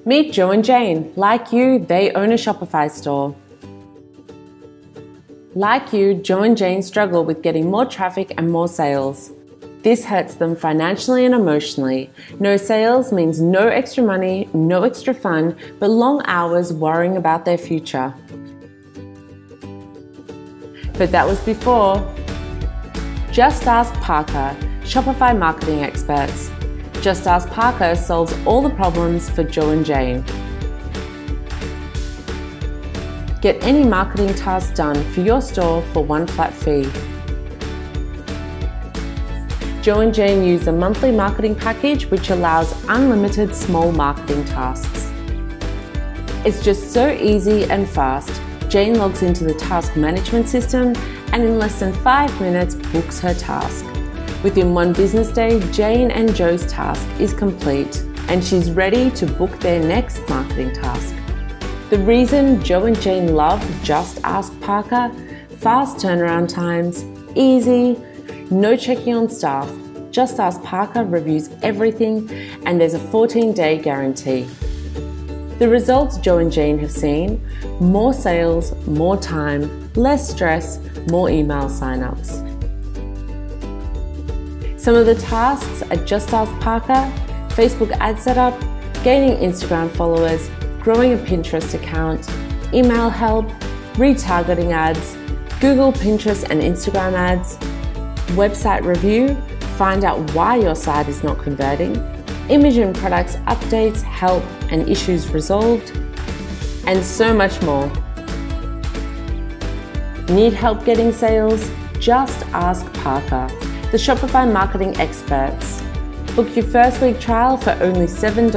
Meet Joe and Jane. Like you, they own a Shopify store. Like you, Joe and Jane struggle with getting more traffic and more sales. This hurts them financially and emotionally. No sales means no extra money, no extra fun, but long hours worrying about their future. But that was before. Just ask Parker, Shopify marketing experts. Just Ask Parker solves all the problems for Joe and Jane. Get any marketing task done for your store for one flat fee. Joe and Jane use a monthly marketing package which allows unlimited small marketing tasks. It's just so easy and fast. Jane logs into the task management system and in less than 5 minutes books her task. Within one business day, Jane and Joe's task is complete and she's ready to book their next marketing task. The reason Joe and Jane love Just Ask Parker: fast turnaround times, easy, no checking on staff. Just Ask Parker reviews everything and there's a 14-day guarantee. The results Joe and Jane have seen: more sales, more time, less stress, more email signups. Some of the tasks at Just Ask Parker: Facebook ad setup, gaining Instagram followers, growing a Pinterest account, email help, retargeting ads, Google, Pinterest and Instagram ads, website review, find out why your site is not converting, image and products updates, help and issues resolved, and so much more. Need help getting sales? Just Ask Parker, the Shopify marketing experts. Book your first week trial for only $7.